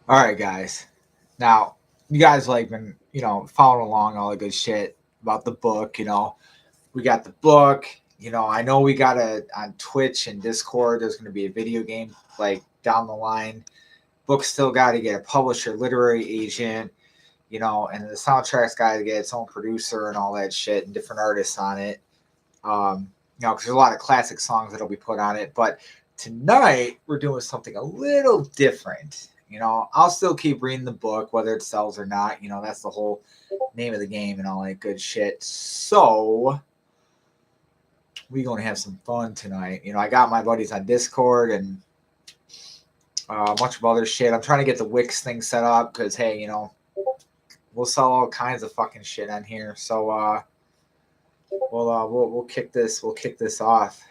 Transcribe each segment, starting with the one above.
All right, guys. Now, you guys like been, following along all the good shit about the book. We got the book. I know we got a on Twitch and Discord. There's going to be a video game like down the line. Book still got to get a publisher, literary agent. And the soundtrack's got to get its own producer and all that shit and different artists on it. Because there's a lot of classic songs that'll be put on it. But tonight we're doing something a little different. I'll still keep reading the book, whether it sells or not. That's the whole name of the game and all that good shit. So we gonna have some fun tonight. I got my buddies on Discord and a bunch of other shit. I'm trying to get the Wix thing set up because hey, we'll sell all kinds of fucking shit on here. So we'll kick this off.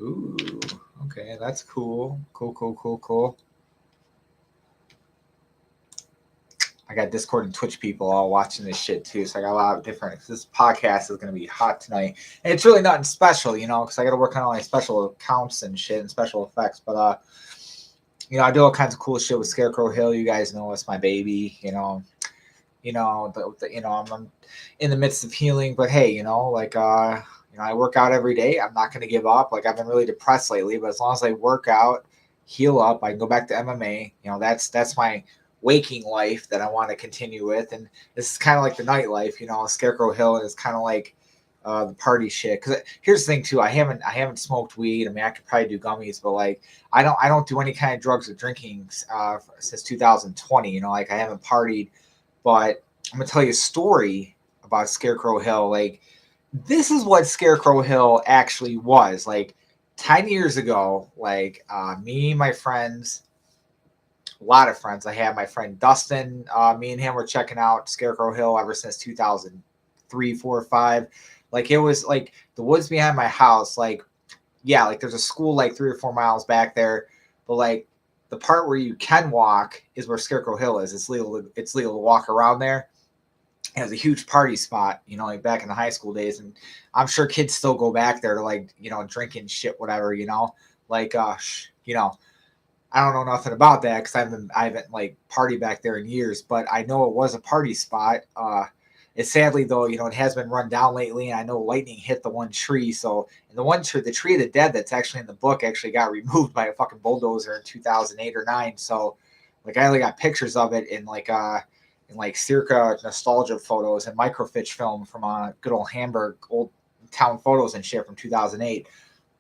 Ooh, okay, that's cool. Cool. I got Discord and Twitch people all watching this shit too, so I got a lot of different. This podcast is gonna be hot tonight, and it's really nothing special, because I got to work on all my special accounts and shit and special effects. But I do all kinds of cool shit with Scarecrow Hill. You guys know it's my baby. I'm in the midst of healing, but hey, I work out every day. I'm not gonna give up. Like I've been really depressed lately, but as long as I work out, heal up, I can go back to MMA. That's my waking life that I want to continue with, and this is kind of like the nightlife. Scarecrow Hill, and it's kind of like the party shit. Because here's the thing too, I haven't smoked weed. I mean, I could probably do gummies, but like I don't do any kind of drugs or drinking since 2020. Like I haven't partied, but I'm gonna tell you a story about Scarecrow Hill. Like this is what Scarecrow Hill actually was. Like 10 years ago, like me, my friends, a lot of friends. I had my friend Dustin. Me and him were checking out Scarecrow Hill ever since 2003, 4, 5. Like it was like the woods behind my house. Like yeah, like there's a school like 3 or 4 miles back there, but like the part where you can walk is where Scarecrow Hill is. It's legal. It's legal to walk around there. It was a huge party spot, like back in the high school days, and I'm sure kids still go back there to like drinking shit, whatever, like I don't know nothing about that because I haven't like partied back there in years, but I know it was a party spot. It sadly though, it has been run down lately, and I know lightning hit the one tree. So, and the tree of the dead that's actually in the book actually got removed by a fucking bulldozer in 2008 or nine. So, like I only got pictures of it in like circa nostalgia photos and microfiche film from good old Hamburg old town photos and shit from 2008.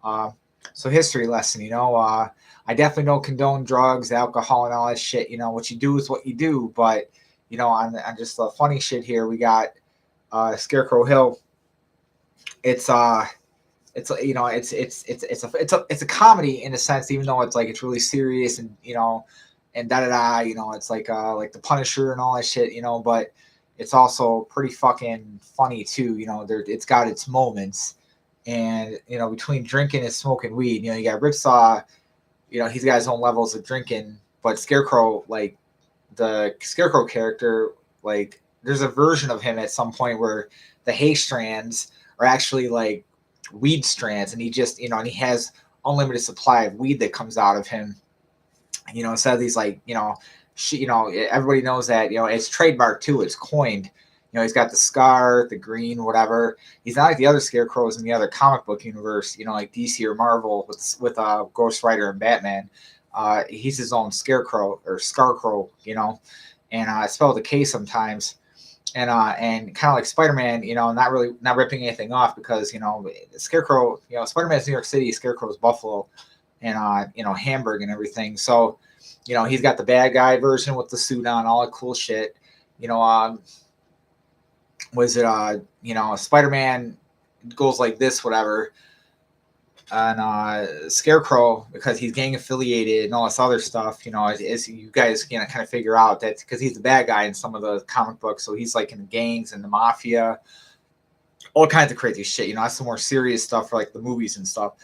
Uh, so history lesson, I definitely don't condone drugs, alcohol, and all that shit. What you do is what you do. But on just the funny shit here, we got Scarecrow Hill. It's it's a comedy in a sense, even though it's really serious and and da da da. It's like the Punisher and all that shit. But it's also pretty fucking funny too. It's got its moments. And between drinking and smoking weed, you got Ripsaw, he's got his own levels of drinking, but Scarecrow, like the Scarecrow character, like there's a version of him at some point where the hay strands are actually like weed strands, and he just and he has unlimited supply of weed that comes out of him. Instead of these like everybody knows that it's trademarked too. It's coined. He's got the scar, the green, whatever. He's not like the other scarecrows in the other comic book universe, like DC or Marvel with Ghost Rider and Batman. He's his own scarecrow or scarecrow, and I spell the K sometimes. And kind of like Spider-Man, not ripping anything off because Scarecrow, Spider-Man's New York City, Scarecrow's Buffalo, and Hamburg and everything. So, he's got the bad guy version with the suit on, all that cool shit. Was it Spider-Man goes like this, whatever, and Scarecrow, because he's gang affiliated and all this other stuff, as you guys kind of figure out that because he's the bad guy in some of the comic books, so he's like in the gangs and the mafia, all kinds of crazy shit. That's some more serious stuff for like the movies and stuff.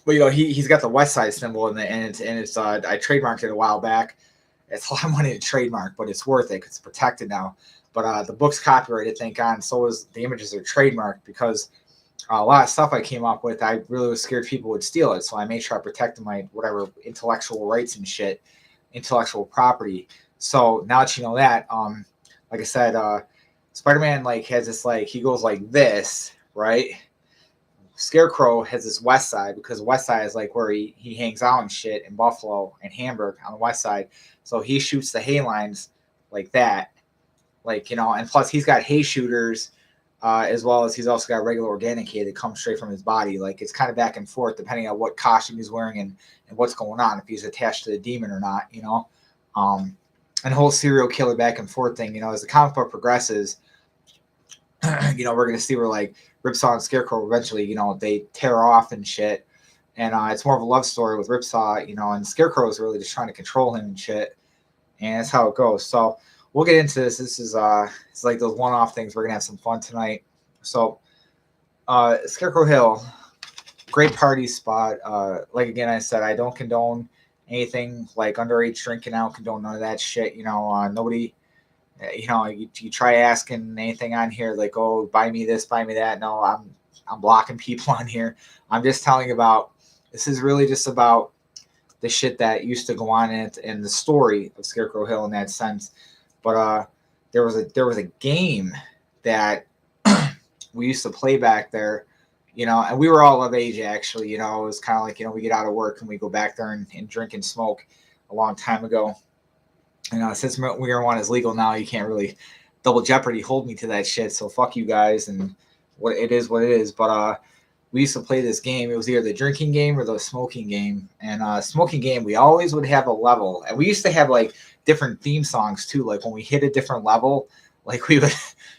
But he's got the West Side symbol and it's I trademarked it a while back. It's a lot of money to trademark, but it's worth it because it's protected now. But the book's copyrighted, thank God, and so is the images are trademarked because a lot of stuff I came up with, I really was scared people would steal it. So I made sure I protected my whatever intellectual rights and shit, intellectual property. So now that you know that, like I said, Spider-Man like has this like he goes like this, right? Scarecrow has this west side because west side is like where he hangs out and shit in Buffalo and Hamburg on the west side. So he shoots the hay lines like that, like and plus he's got hay shooters as well as he's also got regular organic hay that comes straight from his body. Like it's kind of back and forth depending on what costume he's wearing and what's going on, if he's attached to the demon or not. And the whole serial killer back and forth thing, as the comic book progresses, we're going to see where like Ripsaw and Scarecrow eventually, they tear off and shit. And it's more of a love story with Ripsaw, and Scarecrow is really just trying to control him and shit. And that's how it goes. So we'll get into this. This is it's like those one-off things. We're gonna have some fun tonight. So Scarecrow Hill, great party spot. Like again, I said, I don't condone anything like underage drinking. I don't condone none of that shit. Nobody. You try asking anything on here like, oh, buy me this, buy me that. No, I'm blocking people on here. I'm just telling about. This is really just about the shit that used to go on in it and the story of Scarecrow Hill in that sense. But there was a game that we used to play back there, and we were all of age actually. It was kind of like we get out of work and we go back there and drink and smoke a long time ago. Since marijuana is legal now, you can't really double jeopardy hold me to that shit. So fuck you guys, and what it is. But we used to play this game. It was either the drinking game or the smoking game. And smoking game, we always would have a level, and we used to have like different theme songs too. Like when we hit a different level, like we would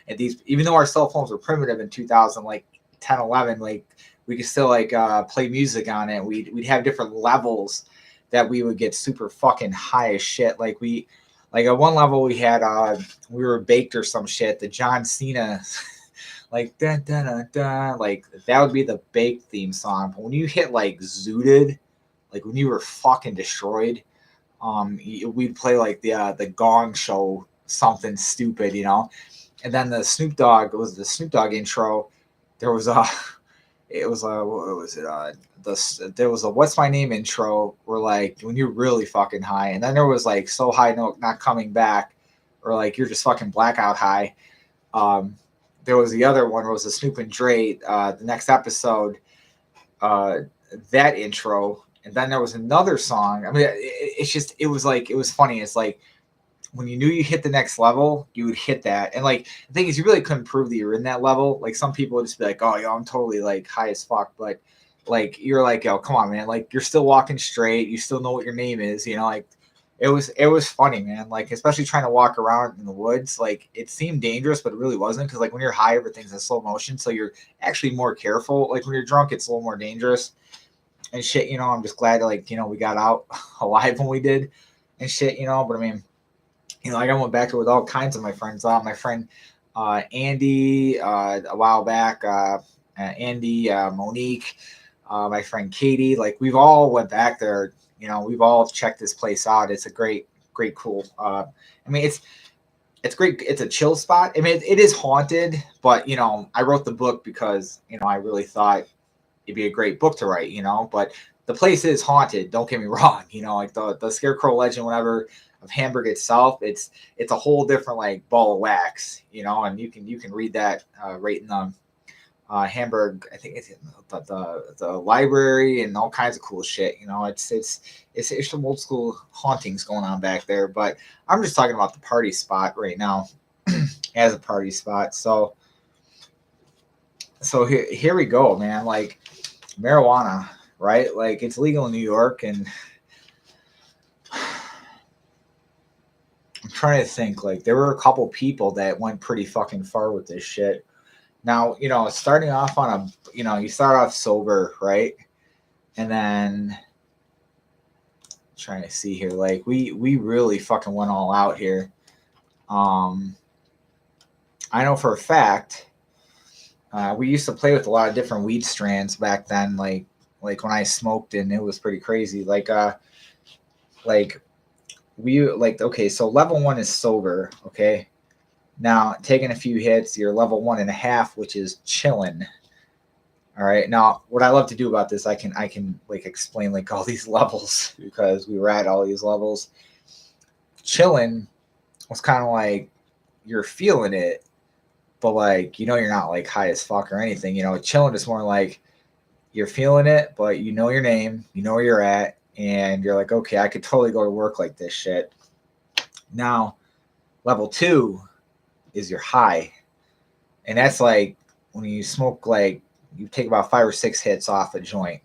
at these, even though our cell phones were primitive in 2000, like 10, 11, like we could still like play music on it. We'd have different levels that we would get super fucking high as shit. Like at one level we had we were baked or some shit. The John Cena like da da da da, like that would be the baked theme song. But when you hit like Zooted, like when you were fucking destroyed, we'd play like the Gong Show, something stupid, And then the Snoop Dogg, it was the Snoop Dogg intro. There was it was what was it? There was a What's My Name intro where like when you're really fucking high, and then there was like So High No Not Coming Back, or like you're just fucking blackout high. There was the other one where it was the Snoop and Dre, the next episode, that intro, and then there was another song. I mean, it was funny. It's like when you knew you hit the next level, you would hit that. And like the thing is, you really couldn't prove that you're in that level. Like some people would just be like, oh, yo, I'm totally like high as fuck. But like you're like, yo, come on, man. Like you're still walking straight. You still know what your name is. Like it was funny, man. Like especially trying to walk around in the woods. Like it seemed dangerous, but it really wasn't, because like when you're high, everything's in slow motion, so you're actually more careful. Like when you're drunk, it's a little more dangerous and shit. I'm just glad like we got out alive when we did and shit. But I mean. Like I went back there with all kinds of my friends. My friend Andy a while back, Andy, Monique, my friend Katie. Like we've all went back there. We've all checked this place out. It's a great, cool. I mean, it's great. It's a chill spot. I mean, it is haunted, but I wrote the book because I really thought it'd be a great book to write. But the place is haunted. Don't get me wrong. Like the Scarecrow legend, whatever. Of Hamburg itself, it's a whole different like ball of wax, and you can read that right in the Hamburg. I think it's in the library and all kinds of cool shit. It's some old school hauntings going on back there. But I'm just talking about the party spot right now as a party spot. So here we go, man. Like marijuana, right? Like it's legal in New York, and I'm trying to think, like there were a couple people that went pretty fucking far with this shit. Now, starting off on you start off sober, right? And then trying to see here, like we really fucking went all out here. I know for a fact, we used to play with a lot of different weed strands back then, like when I smoked, and it was pretty crazy. Okay, so level 1 is sober. Okay, now taking a few hits, you're level 1.5, which is chilling. All right. Now, what I love to do about this, I can like explain like all these levels because we were at all these levels. Chilling was kind of like you're feeling it, but like you're not like high as fuck or anything. Chilling is more like you're feeling it, but you know your name, you know where you're at, and you're like, okay, I could totally go to work like this shit. Now, level 2 is your high, and that's like when you smoke like you take about 5 or 6 hits off a joint.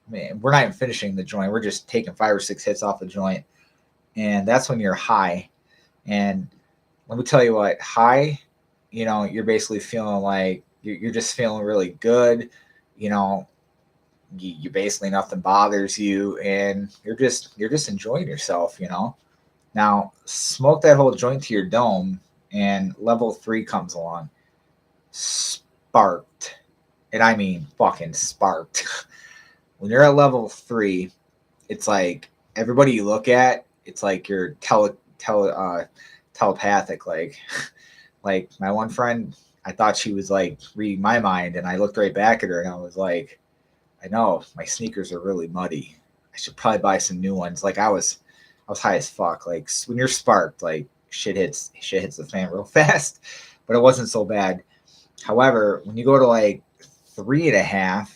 I mean, we're not even finishing the joint; we're just taking 5 or 6 hits off a joint, and that's when you're high. And let me tell you what, high, you're basically feeling like you're just feeling really good. You know, you basically nothing bothers you, and you're just enjoying yourself. Now smoke that whole joint to your dome, and level 3 comes along, sparked, and I mean fucking sparked. When you're at level 3, it's like everybody you look at, it's like you're telepathic. Like my one friend, I thought she was like reading my mind, and I looked right back at her, and I was like, I know my sneakers are really muddy. I should probably buy some new ones. Like I was high as fuck. Like when you're sparked, like shit hits the fan real fast. But it wasn't so bad. However, when you go to like 3.5,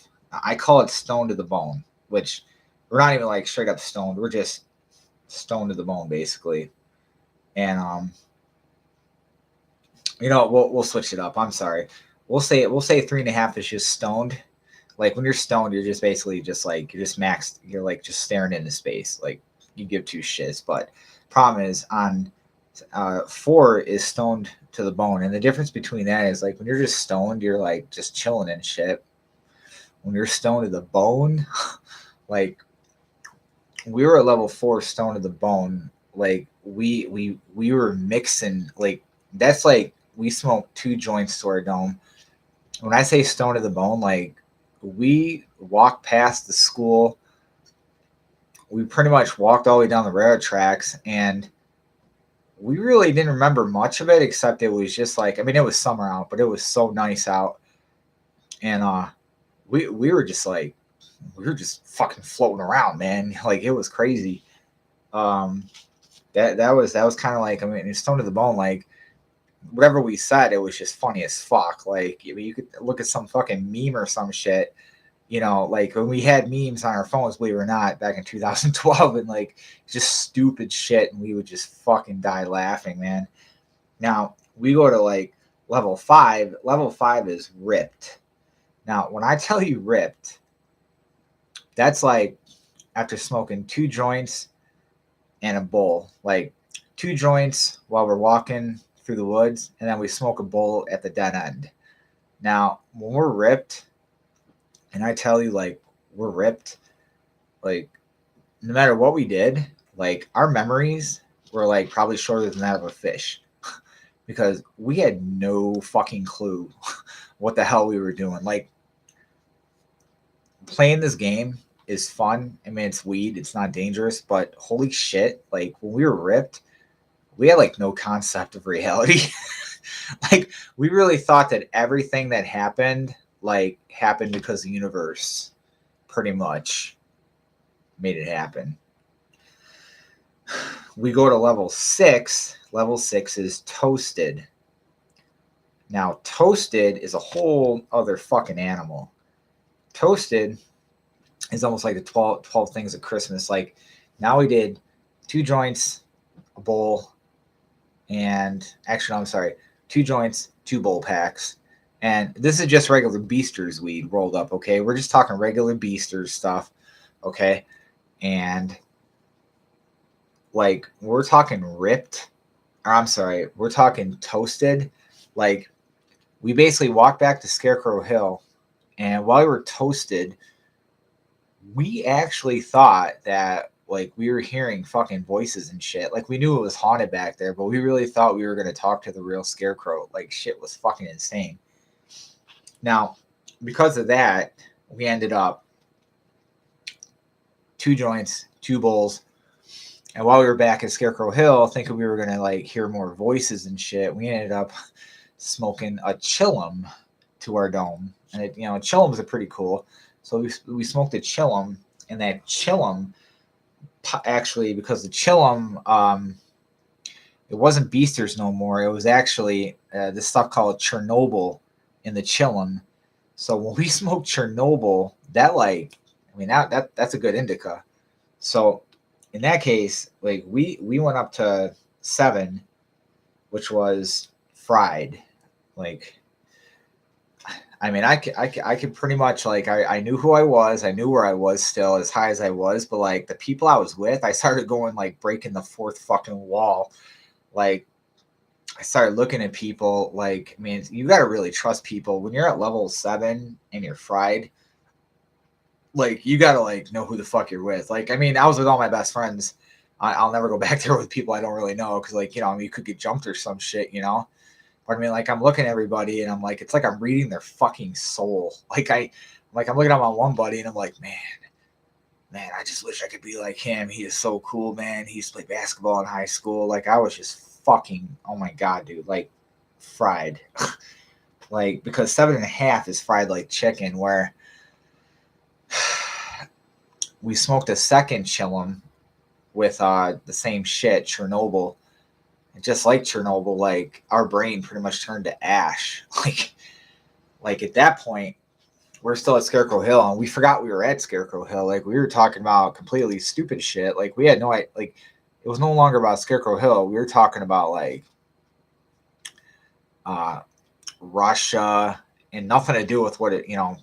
I call it stoned to the bone, which we're not even like straight up stoned. We're just stoned to the bone basically. And we'll switch it up. I'm sorry. We'll say 3.5 is just stoned. Like when you're stoned, you're just basically just like you're just maxed. You're like just staring into space. Like you give two shits. But problem is on 4 is stoned to the bone, and the difference between that is like when you're just stoned, you're like just chilling and shit. When you're stoned to the bone, like we were at level 4 stoned to the bone. Like we were mixing like that's like we smoked 2 joints to our dome. When I say stoned to the bone, like we walked past the school. We pretty much walked all the way down the railroad tracks, and we really didn't remember much of it except it was just like, I mean, it was summer out, but it was so nice out, and we were just like we were just fucking floating around, man. Like it was crazy. Um, that was kind of like, I mean, it's stoned to the bone. Like whatever we said, it was just funny as fuck. Like I mean, you could look at some fucking meme or some shit. Like when we had memes on our phones, believe it or not, back in 2012, and like just stupid shit, and we would just fucking die laughing, man. Now we go to like level 5. Level 5 is ripped. Now, when I tell you ripped, that's like after smoking 2 joints and a bowl, like 2 joints while we're walking through the woods, and then we smoke a bowl at the dead end. Now, when we're ripped, and I tell you, like, we're ripped, like, no matter what we did, like, our memories were, like, probably shorter than that of a fish because we had no fucking clue what the hell we were doing. Like, playing this game is fun. I mean, it's weed, it's not dangerous, but holy shit, like, when we were ripped, we had, like, no concept of reality. Like, we really thought that everything that happened, like, happened because the universe pretty much made it happen. We go to level 6. Level 6 is toasted. Now, toasted is a whole other fucking animal. Toasted is almost like the 12 things of Christmas. Like, now we did 2 joints, a bowl, and actually, no, I'm sorry, 2 joints, 2 bowl packs. And this is just regular Beasters weed rolled up, okay? We're just talking regular Beasters stuff, okay? And like we're talking ripped, or I'm sorry, we're talking toasted. Like we basically walked back to Scarecrow Hill, and while we were toasted, we actually thought that like we were hearing fucking voices and shit. Like we knew it was haunted back there, but we really thought we were gonna talk to the real Scarecrow. Like shit was fucking insane. Now, because of that, we ended up 2 joints, 2 bowls. And while we were back at Scarecrow Hill, thinking we were going to like hear more voices and shit, we ended up smoking a chillum to our dome. and it, you know, chillums are pretty cool. So we smoked a chillum, and that chillum actually, because the chillum, it wasn't beasters no more. It was actually this stuff called Chernobyl in the chillum. So when we smoked Chernobyl, that like, I mean that's a good indica. So in that case, like we went up to 7, which was fried. Like, I mean, I could pretty much, like, I knew who I was. I knew where I was still, as high as I was. But, like, the people I was with, I started going, like, breaking the fourth fucking wall. Like, I started looking at people. Like, I mean, you got to really trust people. When you're at level 7 and you're fried, like, you got to, like, know who the fuck you're with. Like, I mean, I was with all my best friends. I'll never go back there with people I don't really know because, like, you know, I mean, you could get jumped or some shit, you know? But I mean, like, I'm looking at everybody and I'm like, it's like I'm reading their fucking soul. Like, I'm looking at my one buddy and I'm like, man, I just wish I could be like him. He is so cool, man. He used to play basketball in high school. Like, I was just fucking, oh my God, dude, like, fried. Like, because 7.5 is fried like chicken, where we smoked a second chillum with the same shit, Chernobyl. And just like Chernobyl, like, our brain pretty much turned to ash. Like at that point, we're still at Scarecrow Hill, and we forgot we were at Scarecrow Hill. Like, we were talking about completely stupid shit. Like, we had no idea. Like, it was no longer about Scarecrow Hill. We were talking about, like, Russia, and nothing to do with what it, you know,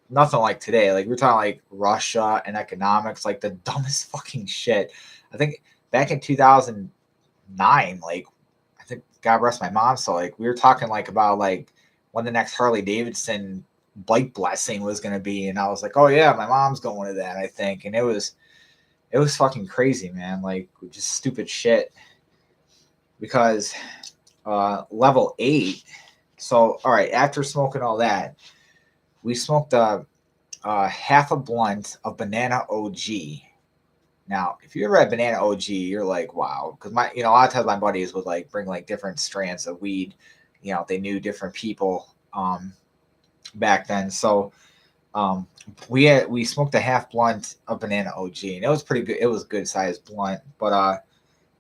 nothing like today. Like, we were talking like Russia and economics, like the dumbest fucking shit. I think back in 2009, like, I think, God rest my mom, so, like, we were talking, like, about, like, when the next Harley Davidson bike blessing was going to be, and I was like, oh yeah, my mom's going to that, I think. And it was fucking crazy, man. Like, just stupid shit. Because level 8, so all right, after smoking all that, we smoked half a blunt of banana OG. Now, if you ever had banana OG, you're like, wow. Because my, you know, a lot of times my buddies would, like, bring, like, different strands of weed. You know, they knew different people back then. So we smoked a half blunt of banana OG, and it was pretty good. It was a good sized blunt, but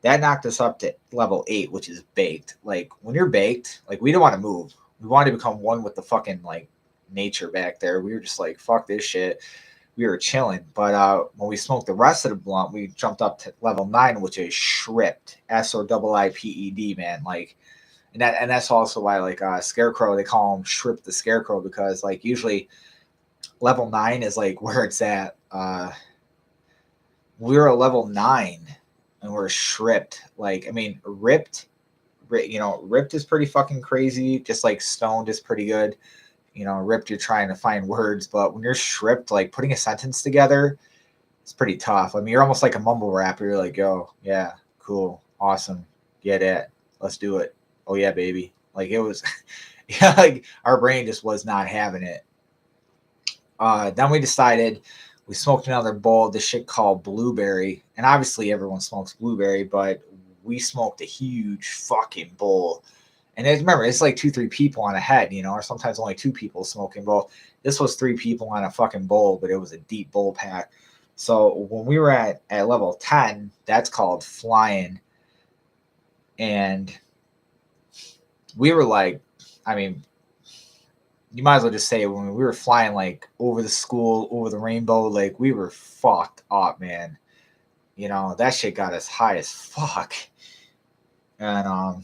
that knocked us up to level 8, which is baked. Like, when you're baked, like, we didn't want to move. We wanted to become one with the fucking, like, nature back there. We were just like, fuck this shit. We were chilling. But when we smoked the rest of the blunt, we jumped up to level 9, which is shripped. SOIIPED, man. Like, and that's also why, like, Scarecrow, they call him Shrip the Scarecrow, because, like, usually level 9 is, like, where it's at. We're a level 9 and we're shripped. Like, I mean, ripped, you know, ripped is pretty fucking crazy. Just like stoned is pretty good. You know, ripped, you're trying to find words, but when you're shripped, like, putting a sentence together, it's pretty tough. I mean, you're almost like a mumble rapper. You're like, yo, yeah, cool, awesome, get it, let's do it. Oh yeah, baby. Like, it was, yeah, like, our brain just was not having it. Then we decided, we smoked another bowl of this shit called blueberry. And obviously everyone smokes blueberry, but we smoked a huge fucking bowl. And remember, it's like 2-3 people on a head, you know, or sometimes only 2 people smoking bowl. This was 3 people on a fucking bowl, but it was a deep bowl pack. So when we were at level 10, that's called flying. And we were like, I mean, you might as well just say it, when we were flying, like, over the school, over the rainbow, like, we were fucked up, man. You know, that shit got us high as fuck. And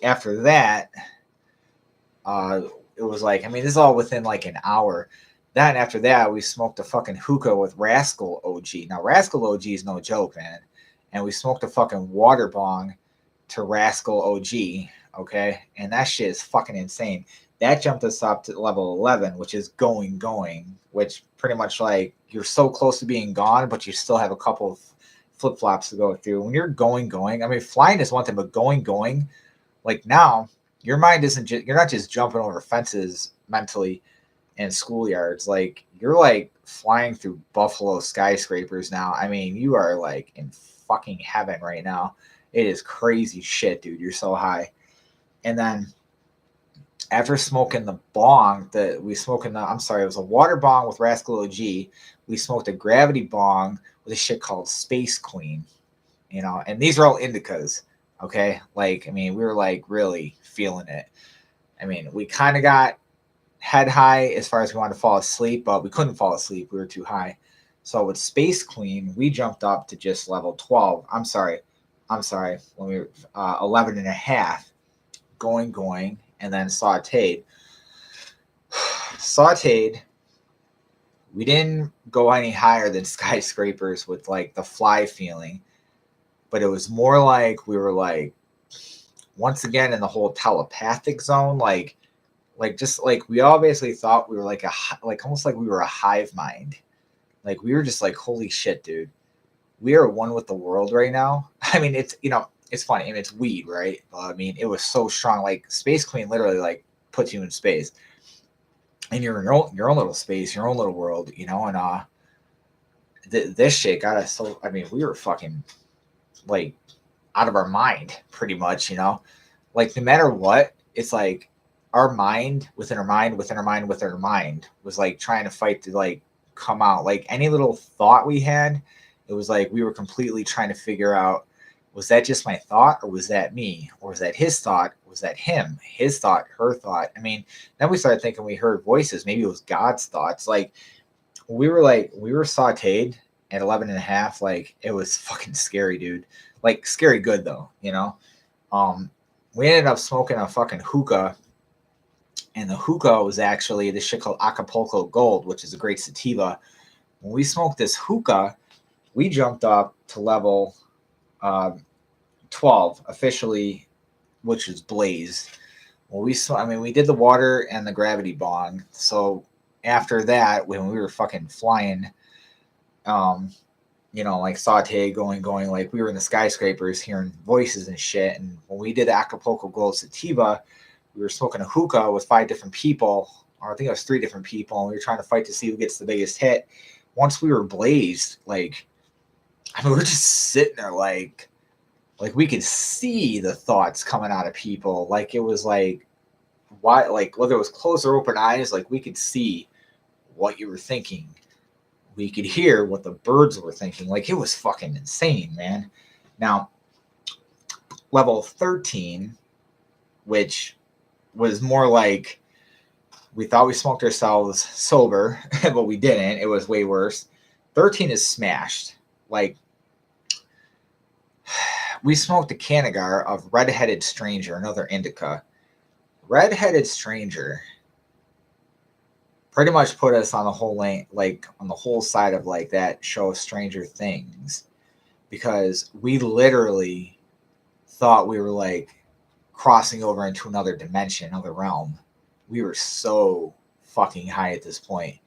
after that, it was like, I mean, this is all within like an hour. Then after that, we smoked a fucking hookah with Rascal OG. Now, Rascal OG is no joke, man. And we smoked a fucking water bong to Rascal OG, okay? And that shit is fucking insane. That jumped us up to level 11, which is going, which pretty much, like, you're so close to being gone, but you still have a couple of flip-flops to go through. When you're going, I mean, flying is one thing, but going, like, now, your mind isn't just, you're not just jumping over fences mentally in schoolyards. Like, you're, like, flying through Buffalo skyscrapers now. I mean, you are, like, in fucking heaven right now. It is crazy shit, dude. You're so high. And then After smoking the bong that we smoked in the, I'm sorry, it was a water bong with Rascal OG. We smoked a gravity bong with a shit called Space Queen, you know, and these are all indicas. Okay. Like, I mean, we were like really feeling it. I mean, we kind of got head high as far as we wanted to fall asleep, but we couldn't fall asleep. We were too high. So with Space Queen, we jumped up to just level 12. I'm sorry. When we were 11 and a half, going, and then sauteed. We didn't go any higher than skyscrapers with like the fly feeling, but it was more like we were like, once again in the whole telepathic zone, like just like we all basically thought we were like like almost like we were a hive mind. Like we were just like, holy shit, dude, we are one with the world right now. I mean, it's, you know, it's funny. I mean, it's weed, right? I mean, it was so strong. Like Space Queen literally like puts you in space, and you're in your own little space, your own little world, you know. And this shit got us so. I mean, we were fucking like out of our mind, pretty much, you know. Like no matter what, it's like our mind within our mind within our mind within our mind was like trying to fight to like come out. Like any little thought we had, it was like we were completely trying to figure out, was that just my thought, or was that me, or was that his thought, was that him, his thought, her thought? I mean, then we started thinking we heard voices. Maybe it was God's thoughts. Like we were sauteed at 11 and a half. Like it was fucking scary, dude. Like scary good though, you know. We ended up smoking a fucking hookah, and the hookah was actually this shit called Acapulco Gold, which is a great sativa. When we smoked this hookah, we jumped up to level 12 officially, which is Blaze. Well, we did the water and the gravity bong. So after that, when we were fucking flying, you know, like saute going, like we were in the skyscrapers hearing voices and shit. And when we did the Acapulco Gold sativa, we were smoking a hookah with 5 different people, or I think it was 3 different people, and we were trying to fight to see who gets the biggest hit. Once we were blazed, like, I mean, we were just sitting there like we could see the thoughts coming out of people. Like it was like, why? Like whether it was closed or open eyes, like we could see what you were thinking. We could hear what the birds were thinking. Like it was fucking insane, man. Now, level 13, which was more like we thought we smoked ourselves sober, but we didn't. It was way worse. 13 is smashed. Like we smoked a Canagar of Red-Headed Stranger, another indica. Red-Headed Stranger pretty much put us on the whole lane, like on the whole side of like that show Stranger Things, because we literally thought we were like crossing over into another dimension, another realm. We were so fucking high at this point.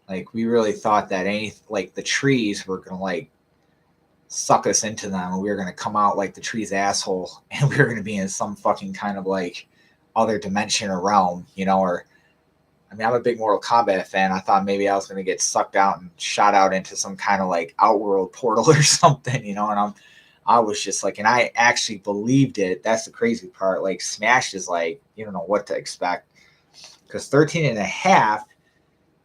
Like we really thought that like the trees were gonna like suck us into them, and we were gonna come out like the tree's asshole, and we were gonna be in some fucking kind of like other dimension or realm, you know. Or I mean, I'm a big Mortal Kombat fan. I thought maybe I was gonna get sucked out and shot out into some kind of like outworld portal or something, you know. And I was just like, and I actually believed it. That's the crazy part. Like Smash is like, you don't know what to expect, because 13 and a half,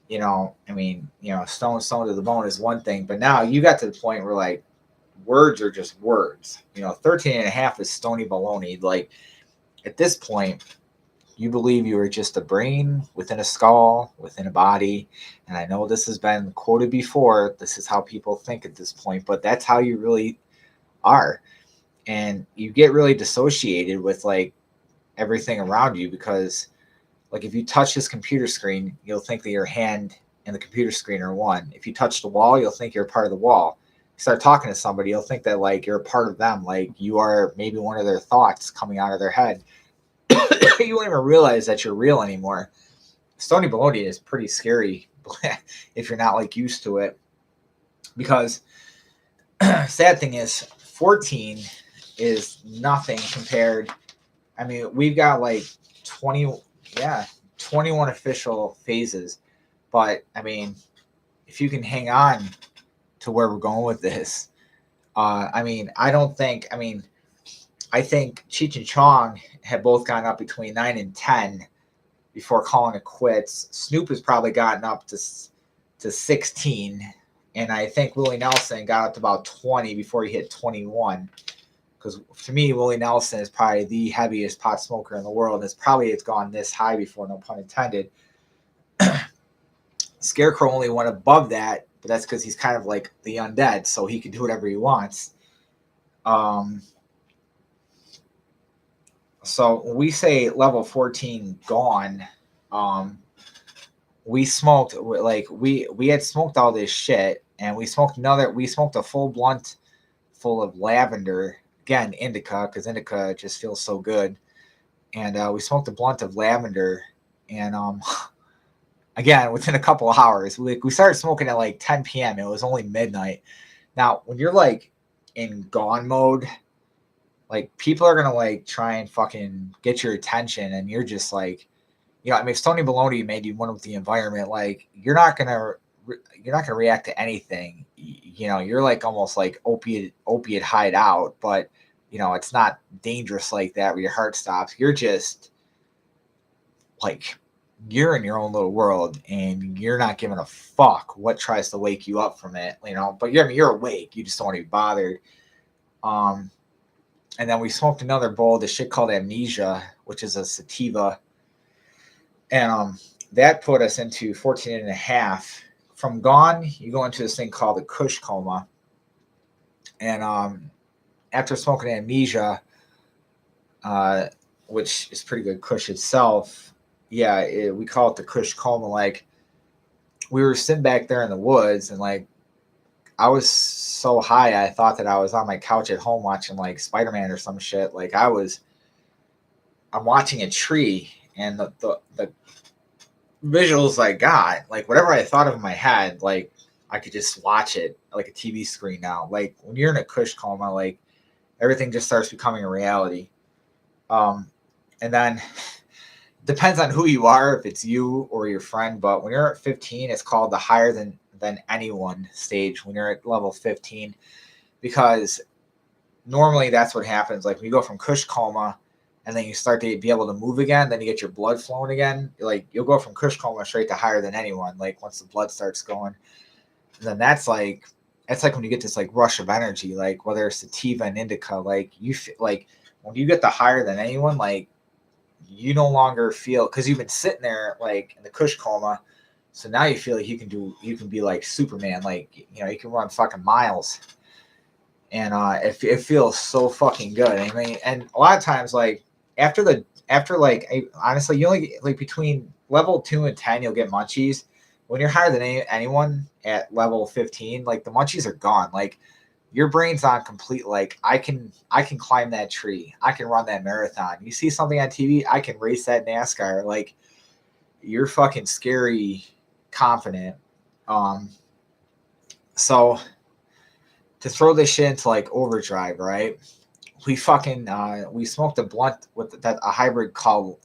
you know, I mean, you know, stone to the bone is one thing, but now you got to the point where like words are just words, you know. 13 and a half is stony baloney. Like at this point, you believe you are just a brain within a skull, within a body. And I know this has been quoted before. This is how people think at this point, but that's how you really are. And you get really dissociated with like everything around you, because like if you touch this computer screen, you'll think that your hand and the computer screen are one. If you touch the wall, you'll think you're part of the wall. You start talking to somebody, you'll think that like you're a part of them, like you are maybe one of their thoughts coming out of their head. You won't even realize that you're real anymore. Stony baloney is pretty scary if you're not like used to it, because sad thing is 14 is nothing compared. I mean, we've got like 21 official phases, but I mean, if you can hang on to where we're going with this, I mean, I think Cheech and Chong have both gone up between 9 and 10, before calling it quits. Snoop has probably gotten up to 16, and I think Willie Nelson got up to about 20 before he hit 21. Because to me, Willie Nelson is probably the heaviest pot smoker in the world. It's gone this high before, no pun intended. Scarecrow only went above that, but that's because he's kind of like the undead, so he can do whatever he wants. So when we say level 14 gone, we smoked like we had smoked all this shit, and we smoked a full blunt full of lavender. Again, indica, because indica just feels so good. And we smoked a blunt of lavender, and again, within a couple of hours, we started smoking at like 10 p.m. It was only midnight. Now, when you're like in gone mode, like people are gonna like try and fucking get your attention, and you're just like, you know, I mean, if Tony Baloney made you one with the environment, like you're not gonna react to anything. You know, you're like almost like opiate hideout, but you know, it's not dangerous like that where your heart stops. You're just like, you're in your own little world, and you're not giving a fuck what tries to wake you up from it, you know. But you're awake. You just don't want to be bothered. And then we smoked another bowl of this shit called Amnesia, which is a sativa, and that put us into 14 and a half. From gone, you go into this thing called the Kush coma, and after smoking Amnesia, which is pretty good Kush itself, yeah, we call it the Kush coma. Like, we were sitting back there in the woods, and like I was so high, I thought that I was on my couch at home watching like Spider-Man or some shit. Like I'm watching a tree, and the visuals I got, like whatever I thought of in my head, like I could just watch it like a TV screen now. Like when you're in a Kush coma, like everything just starts becoming a reality. And then depends on who you are, if it's you or your friend. But when you're at 15, it's called the higher than anyone stage. When you're at level 15, because normally that's what happens. Like when you go from Kush coma, and then you start to be able to move again, then you get your blood flowing again. Like you'll go from Kush coma straight to higher than anyone. Like once the blood starts going, and then that's like when you get this like rush of energy. Like whether it's sativa and indica, like you feel like when you get the higher than anyone, like you no longer feel, because you've been sitting there like in the Kush coma. So now you feel like you can be like Superman, like, you know, you can run fucking miles, and it feels so fucking good. I mean, and a lot of times, like honestly, you only get, like between level 2 and 10, you'll get munchies. When you're higher than anyone at level 15, like the munchies are gone. Like your brain's on complete. Like I can climb that tree. I can run that marathon. You see something on TV, I can race that NASCAR. Like you're fucking scary confident. So to throw this shit into like overdrive, right? We fucking we smoked a blunt with a hybrid called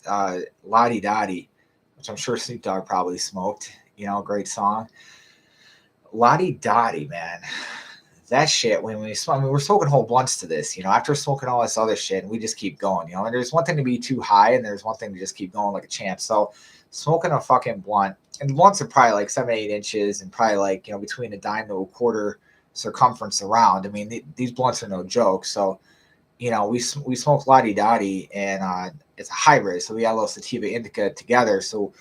Lottie Dottie, which I'm sure Snoop Dogg probably smoked. You know, great song. Lottie Dottie, man. That shit, when we smoke, I mean, we're smoking whole blunts to this, you know, after smoking all this other shit, and we just keep going, you know. And there's one thing to be too high, and there's one thing to just keep going like a champ. So smoking a fucking blunt, and the blunts are probably like 7-8 inches, and probably like, you know, between a dime to a quarter circumference around. I mean, these blunts are no joke. So, you know, we smoked Lottie Dottie, and it's a hybrid, so we got a little sativa indica together. So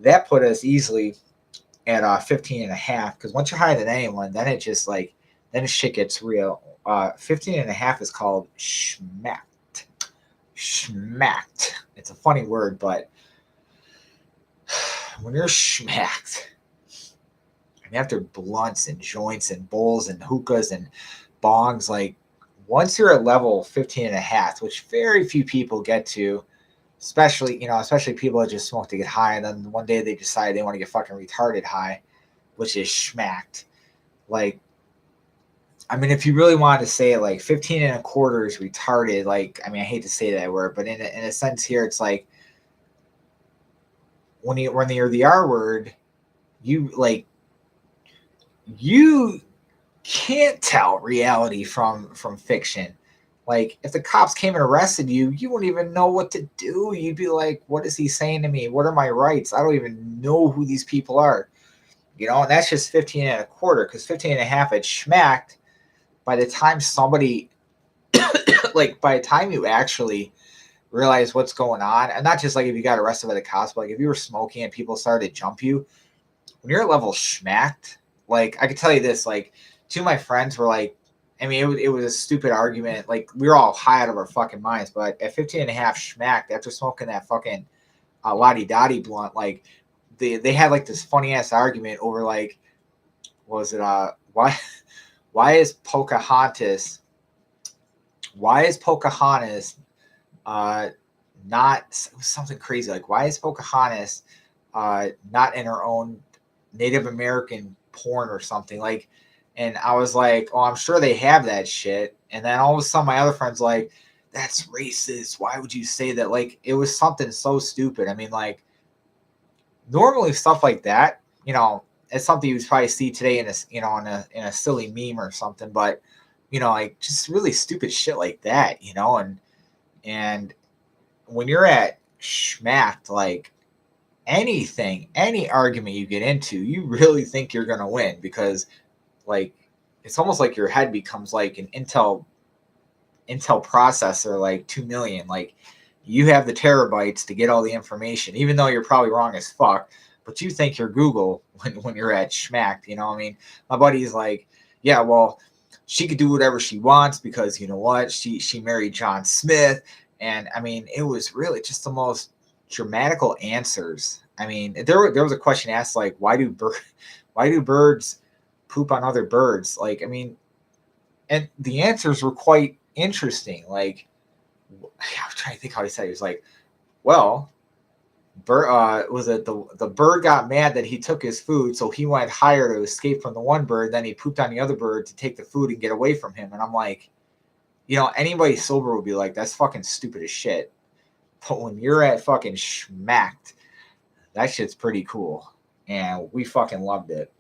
that put us easily at 15 and a half, because once you're higher than anyone, then it just like, then the shit gets real. 15 and a half is called schmacked. Schmacked. It's a funny word, but when you're schmacked, and after blunts and joints and bowls and hookahs and bongs, like once you're at level 15 and a half, which very few people get to, especially people that just smoke to get high, and then one day they decide they want to get fucking retarded high, which is schmacked. Like, I mean, if you really wanted to say it, like 15 and a quarter is retarded. Like, I mean, I hate to say that word, but in a sense here, it's like when you're the R word, you can't tell reality from fiction. Like, if the cops came and arrested you, you wouldn't even know what to do. You'd be like, what is he saying to me? What are my rights? I don't even know who these people are. You know, and that's just 15 and a quarter, because 15 and a half had schmacked by the time somebody, like, by the time you actually realize what's going on, and not just like if you got arrested by the cops, but like if you were smoking and people started to jump you, when you're at level schmacked, like, I could tell you this, like, two of my friends were like, I mean, it was a stupid argument. Like, we were all high out of our fucking minds, but at 15 and a half schmacked, after smoking that fucking Lottie Dottie blunt, like, they had like this funny ass argument over like, what was it, why is Pocahontas uh not, it was something crazy, like, why is Pocahontas not in her own Native American porn or something, like, and I was like, oh, I'm sure they have that shit. And then all of a sudden my other friend's like, that's racist, why would you say that? Like, it was something so stupid. I mean, like, normally stuff like that, you know, it's something you would probably see today in a, you know, in a silly meme or something, but, you know, like, just really stupid shit like that, you know. And when you're at schmacked, like, anything, any argument you get into, you really think you're gonna win, because, like, it's almost like your head becomes like an Intel processor, like 2 million. Like, you have the terabytes to get all the information, even though you're probably wrong as fuck. But you think you're Google when you're at schmacked. You know what I mean? My buddy's like, yeah, well, she could do whatever she wants because, you know what, she married John Smith. And I mean, it was really just the most dramatical answers. I mean, there was a question asked like, why do birds poop on other birds? Like, I mean, and the answers were quite interesting. Like, I was trying to think how he said it. He was like, well, was it the bird got mad that he took his food, so he went higher to escape from the one bird, then he pooped on the other bird to take the food and get away from him. And I'm like, you know, anybody sober would be like, that's fucking stupid as shit. But when you're at fucking schmacked, that shit's pretty cool. And we fucking loved it.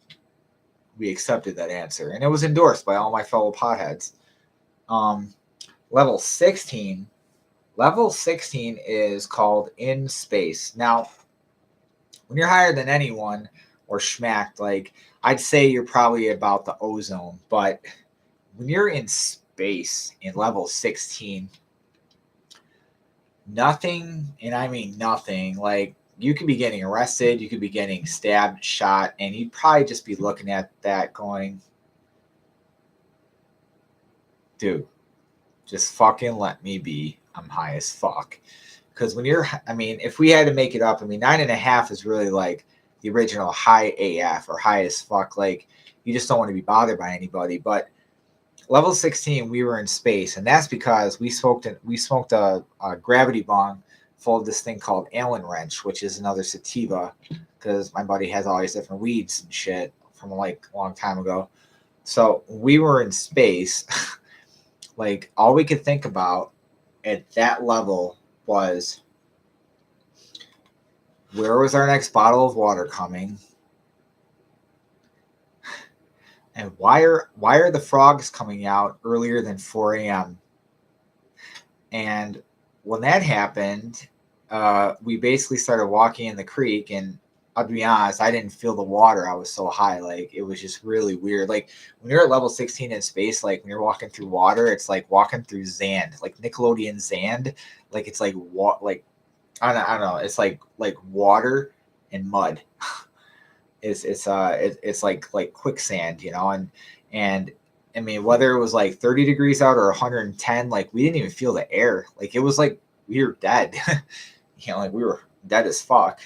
We accepted that answer. And it was endorsed by all my fellow potheads. Level 16. Level 16 is called In Space. Now, when you're higher than anyone or schmacked, like, I'd say you're probably about the ozone. But when you're in space in level 16, nothing, and I mean nothing, like, you could be getting arrested, you could be getting stabbed, shot, and you'd probably just be looking at that going, dude, just fucking let me be. I'm high as fuck. Because when you're, I mean, if we had to make it up, I mean, 9.5 is really like the original high AF or high as fuck. Like, you just don't want to be bothered by anybody. But level 16, we were in space, and that's because we smoked a gravity bong full of this thing called Allen wrench, which is another sativa, because my buddy has all these different weeds and shit from like a long time ago. So we were in space. Like, all we could think about at that level was, where was our next bottle of water coming? And why are the frogs coming out earlier than 4 a.m.? And when that happened, we basically started walking in the creek, and I'll be honest, I didn't feel the water. I was so high. Like, it was just really weird. Like, when you're at level 16 in space, like, when you're walking through water, it's like walking through Zand, like Nickelodeon Zand. Like, it's like like, I don't know. It's like water and mud. It's like quicksand, you know. And I mean, whether it was like 30 degrees out or 110, like, we didn't even feel the air. Like, it was like we were dead. You know, like, we were dead as fuck.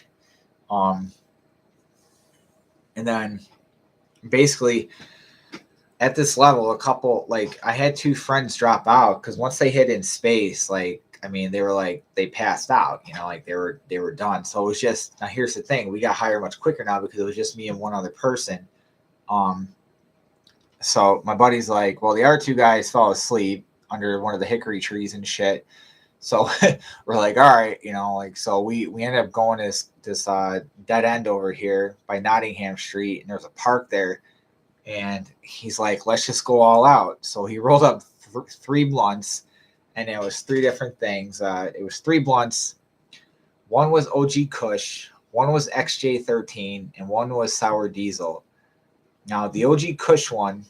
And then basically at this level, a couple, like, I had two friends drop out because once they hit in space, like, I mean, they were like, they passed out, you know, like, they were done. So it was just, now here's the thing, we got higher much quicker now because it was just me and one other person. So my buddy's like, well, the other two guys fell asleep under one of the hickory trees and shit. So we're like, all right, you know, like, so we ended up going this dead end over here by Nottingham Street, and there's a park there, and he's like, let's just go all out. So he rolled up 3 blunts, and it was three different things. It was three blunts. One was OG Kush, one was XJ13, and one was Sour Diesel. Now, the OG Kush one,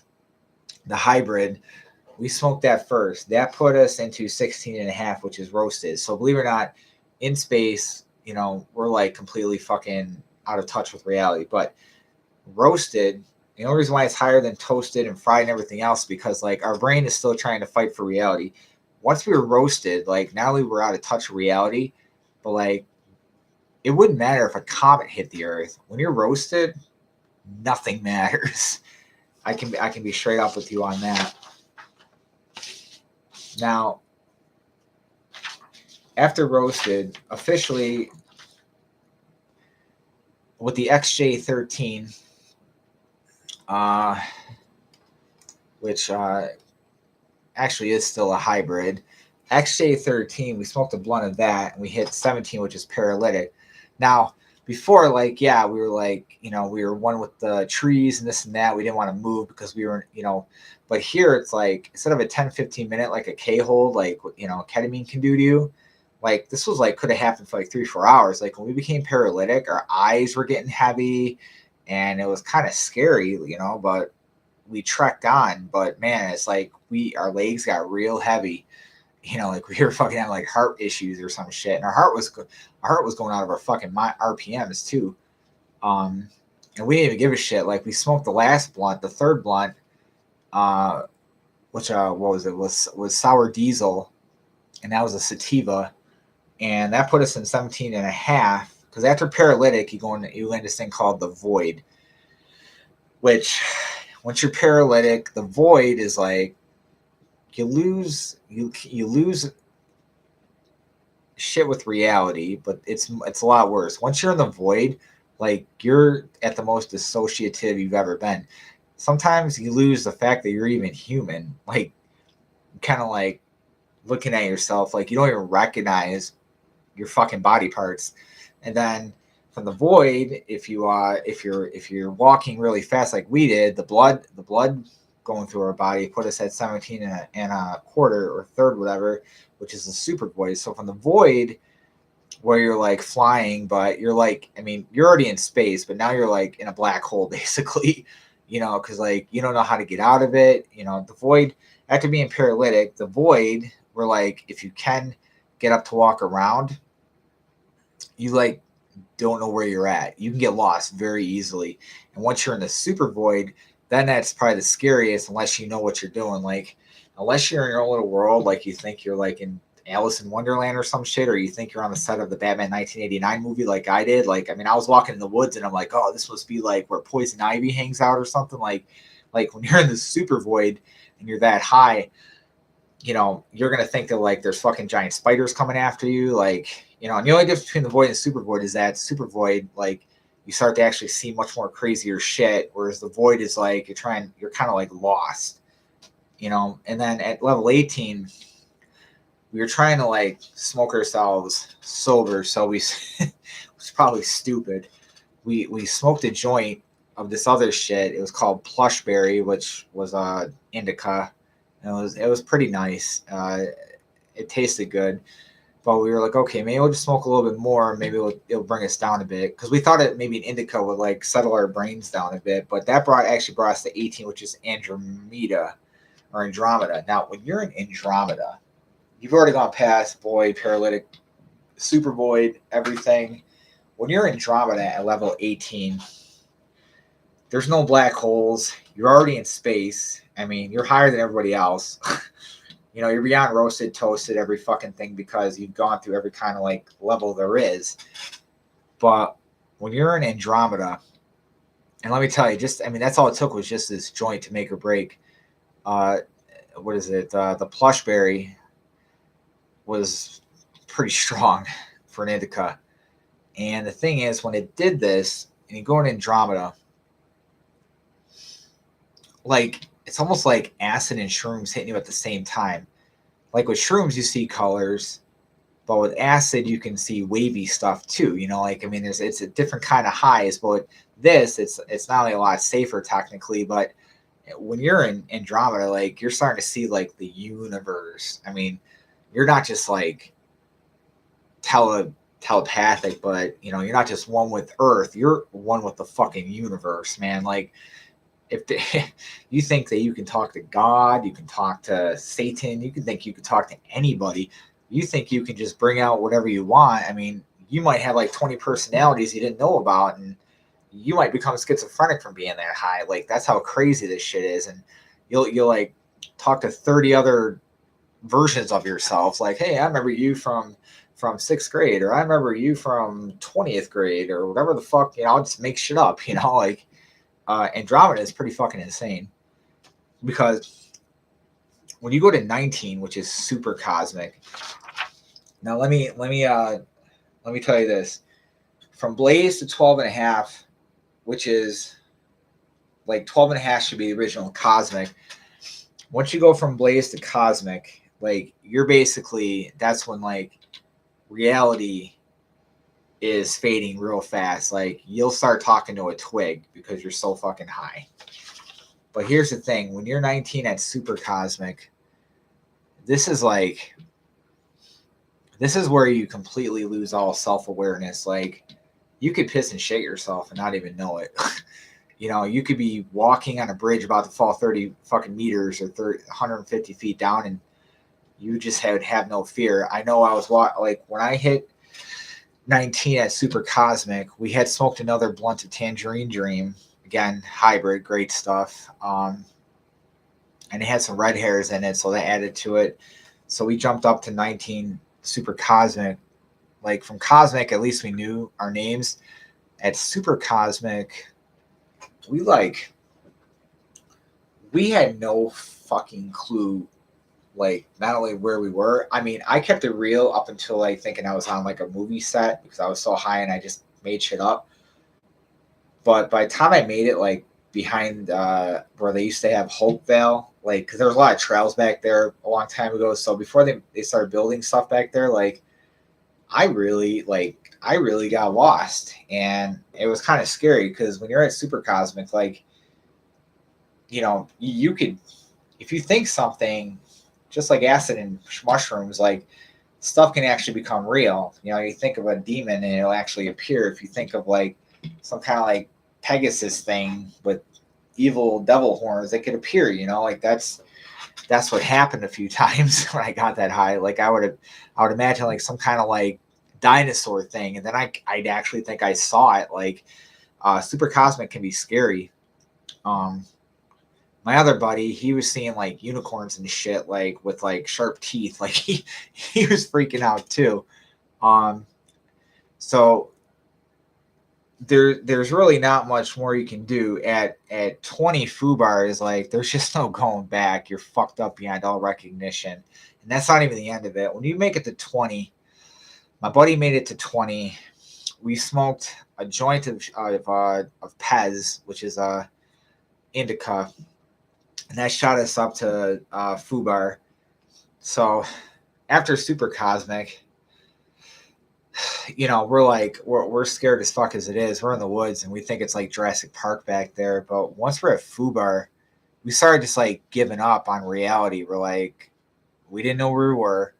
the hybrid, we smoked that first. That put us into 16 and a half, which is roasted. So believe it or not, in space, you know, we're like completely fucking out of touch with reality. But roasted, the only reason why it's higher than toasted and fried and everything else, because like our brain is still trying to fight for reality. Once we were roasted, like not only we're out of touch with reality, but like it wouldn't matter if a comet hit the Earth. When you're roasted, nothing matters. I can be straight up with you on that. Now, after roasted, officially with the XJ13, which actually is still a hybrid, XJ13, we smoked a blunt of that, and we hit 17, which is paralytic. Now, before, like, yeah, we were like, you know, we were one with the trees and this and that. We didn't want to move because we were, you know, but here it's like, instead of a 10, 15 minute, like a K-hold, like, you know, ketamine can do to you, like, this was like, could have happened for like 3, 4 hours. Like, when we became paralytic, our eyes were getting heavy and it was kind of scary, you know, but we trekked on. But man, it's like our legs got real heavy. You know, like we were fucking having like heart issues or some shit, and our heart was going out of our fucking RPMs too. And we didn't even give a shit. Like we smoked the last blunt, the third blunt, which what was it? Was Sour Diesel, and that was a sativa, and that put us in 17 and a half. Because after paralytic, you land this thing called the void, which once you're paralytic, the void is like you lose shit with reality, but it's a lot worse. Once you're in the void, like you're at the most dissociative you've ever been. Sometimes you lose the fact that you're even human. Like kind of like looking at yourself, like you don't even recognize your fucking body parts. And then from the void, if you're walking really fast like we did, the blood going through our body put us at 17 and a quarter or third, whatever, which is the super void. So from the void, where you're like flying, but you're like, I mean, you're already in space, but now you're like in a black hole basically, you know, because like you don't know how to get out of it. You know, the void, after being paralytic, the void, where like if you can get up to walk around, you like don't know where you're at. You can get lost very easily. And once you're in the super void, then that's probably the scariest unless you know what you're doing. Like, unless you're in your own little world, like you think you're like in Alice in Wonderland or some shit, or you think you're on the set of the Batman 1989 movie like I did. Like, I mean, I was walking in the woods and I'm like, oh, this must be like where Poison Ivy hangs out or something. Like when you're in the super void and you're that high, you know, you're going to think that like there's fucking giant spiders coming after you. Like, you know, and the only difference between the void and super void is that super void, like, you start to actually see much more crazier shit, whereas the void is like you're kind of like lost, you know. And then at level 18, we were trying to like smoke ourselves sober, so we it was probably stupid. We smoked a joint of this other shit. It was called Plushberry, which was indica, and it was pretty nice. It tasted good. But we were like, okay, maybe we'll just smoke a little bit more. Maybe it'll bring us down a bit. Because we thought it maybe an indica would like settle our brains down a bit. But that actually brought us to 18, which is Andromeda or Andromeda. Now, when you're in Andromeda, you've already gone past void, paralytic, super void, everything. When you're in Andromeda at level 18, there's no black holes. You're already in space. I mean, you're higher than everybody else. You know, you're beyond roasted, toasted, every fucking thing because you've gone through every kind of like level there is. But when you're in Andromeda, and let me tell you, I mean, that's all it took was just this joint to make or break. What is it? The Plushberry was pretty strong for an indica. And the thing is, when it did this, and you go in Andromeda, like, it's almost like acid and shrooms hitting you at the same time. Like with shrooms, you see colors, but with acid, you can see wavy stuff too. You know, like, I mean, it's a different kind of highs, but this, it's not only a lot safer technically, but when you're in Andromeda, like, you're starting to see like the universe. I mean, you're not just like telepathic, but you know, you're not just one with Earth, you're one with the fucking universe, man. Like if you think that you can talk to God, you can talk to Satan, you can think you can talk to anybody, you think you can just bring out whatever you want. I mean, you might have like 20 personalities you didn't know about, and you might become schizophrenic from being that high. Like that's how crazy this shit is. And you'll like talk to 30 other versions of yourself. Like, hey, I remember you from sixth grade, or I remember you from 20th grade, or whatever the fuck. You know, I'll just make shit up. You know, like Andromeda is pretty fucking insane because when you go to 19, which is super cosmic. Now let me tell you this. From Blaze to 12 and a half, which is like 12 and a half should be the original cosmic. Once you go from Blaze to cosmic, like you're basically, that's when like reality is fading real fast. Like you'll start talking to a twig because you're so fucking high. But here's the thing, when you're 19 at super cosmic, this is where you completely lose all self-awareness. Like you could piss and shit yourself and not even know it. You know, you could be walking on a bridge about to fall 30 fucking meters or 150 feet down, and you just have no fear. I know I was like when I hit 19 at super cosmic, we had smoked another blunt of Tangerine Dream, again hybrid, great stuff, and it had some red hairs in it, so that added to it. So we jumped up to 19 super cosmic. Like from cosmic, at least we knew our names. At super cosmic, we had no fucking clue, like not only where we were. I mean, I kept it real up until like thinking I was on like a movie set because I was so high and I just made shit up. But by the time I made it like behind where they used to have Hopevale, like because there was a lot of trails back there a long time ago. So before they started building stuff back there, like I really got lost, and it was kind of scary because when you're at super cosmic, like, you know, you could, if you think something, just like acid and mushrooms, like stuff can actually become real. You know, you think of a demon and it'll actually appear. If you think of like some kind of like Pegasus thing with evil devil horns, it could appear, you know, like that's what happened a few times when I got that high. Like I would imagine like some kind of like dinosaur thing, and then I'd actually think I saw it. Like super cosmic can be scary. My other buddy, he was seeing like unicorns and shit, like with like sharp teeth. Like he was freaking out too. So there's really not much more you can do at 20 FUBARs. Like there's just no going back. You're fucked up beyond all recognition, and that's not even the end of it. When you make it to 20, my buddy made it to 20. We smoked a joint of Pez, which is indica, and that shot us up to FUBAR. So after super cosmic, you know, we're scared as fuck as it is. We're in the woods and we think it's like Jurassic Park back there. But once we're at FUBAR, we started just like giving up on reality. We're like, we didn't know where we were.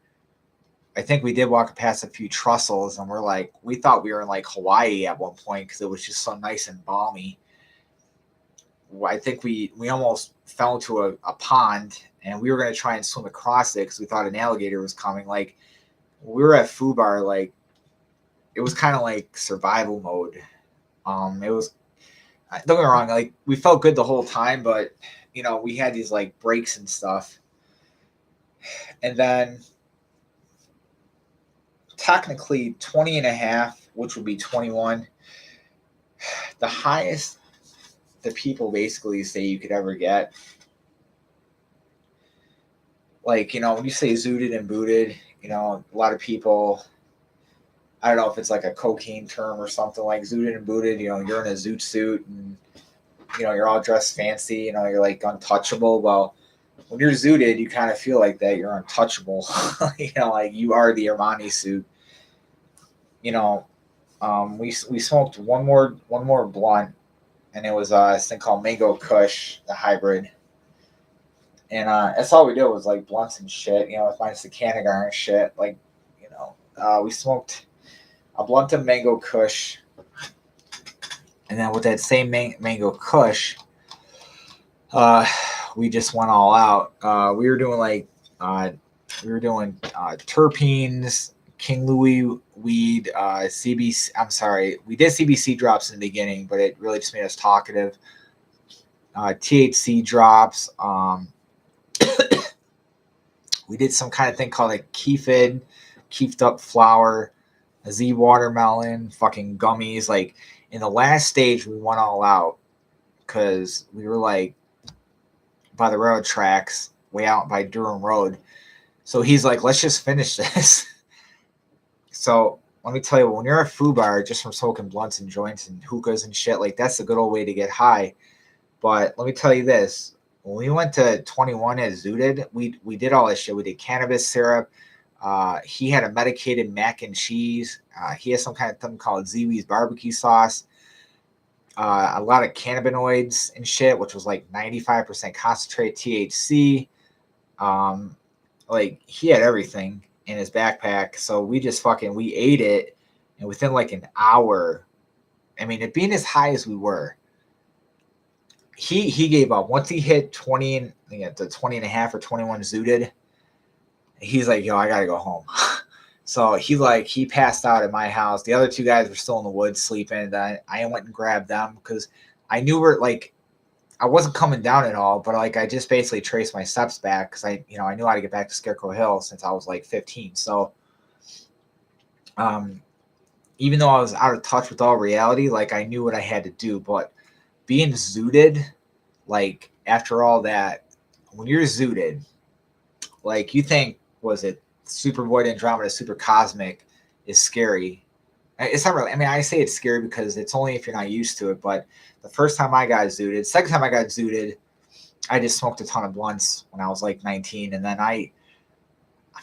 I think we did walk past a few trussels, and we're like, we thought we were in like Hawaii at one point because it was just so nice and balmy. I think we almost fell into a pond, and we were going to try and swim across it because we thought an alligator was coming. Like we were at FUBAR, like it was kind of like survival mode. It was, don't get me wrong, like we felt good the whole time, but you know, we had these like breaks and stuff. And then technically 20 and a half, which would be 21, the highest the people basically say you could ever get. Like, you know, when you say zooted and booted, you know, a lot of people, I don't know if it's like a cocaine term or something, like zooted and booted, you know, you're in a zoot suit and, you know, you're all dressed fancy, you know, you're like untouchable. Well, when you're zooted, you kind of feel like that you're untouchable. You know, like you are the Armani suit. You know, we smoked one more blunt, and it was this thing called Mango Kush, the hybrid. And that's all we did was like blunts and shit, you know, with my Scarecrow and shit. Like, you know, we smoked a blunt of mango kush, and then with that same mango kush, we just went all out. We were doing like terpenes, King Louis weed, CBC. I'm sorry, we did CBC drops in the beginning, but it really just made us talkative. THC drops. We did some kind of thing called a keefed up flower, a Z watermelon, fucking gummies. Like in the last stage, we went all out because we were like by the railroad tracks, way out by Durham Road. So he's like, let's just finish this. So let me tell you, when you're at a food bar, just from smoking blunts and joints and hookahs and shit, like that's a good old way to get high. But let me tell you this. When we went to 21 at Zooted, we did all this shit. We did cannabis syrup. He had a medicated mac and cheese. He has some kind of thing called Ziwi's barbecue sauce. A lot of cannabinoids and shit, which was like 95% concentrate THC. Like he had everything in his backpack. So we just we ate it. And within like an hour, I mean, it being as high as we were, he gave up. Once he hit 20 and the 20 and a half or 21 Zooted, he's like, yo, I gotta go home. So he passed out at my house. The other two guys were still in the woods sleeping. Then I went and grabbed them because I knew I wasn't coming down at all, but like I just basically traced my steps back because I knew how to get back to Scarecrow Hill since I was like 15. So even though I was out of touch with all reality, like I knew what I had to do. But being zooted, like after all that, when you're zooted, like you think, was it Super Void Andromeda Super Cosmic is scary. It's not really, I mean, I say it's scary because it's only if you're not used to it, but the first time I got zooted, second time I got zooted, I just smoked a ton of blunts when I was like 19. And then I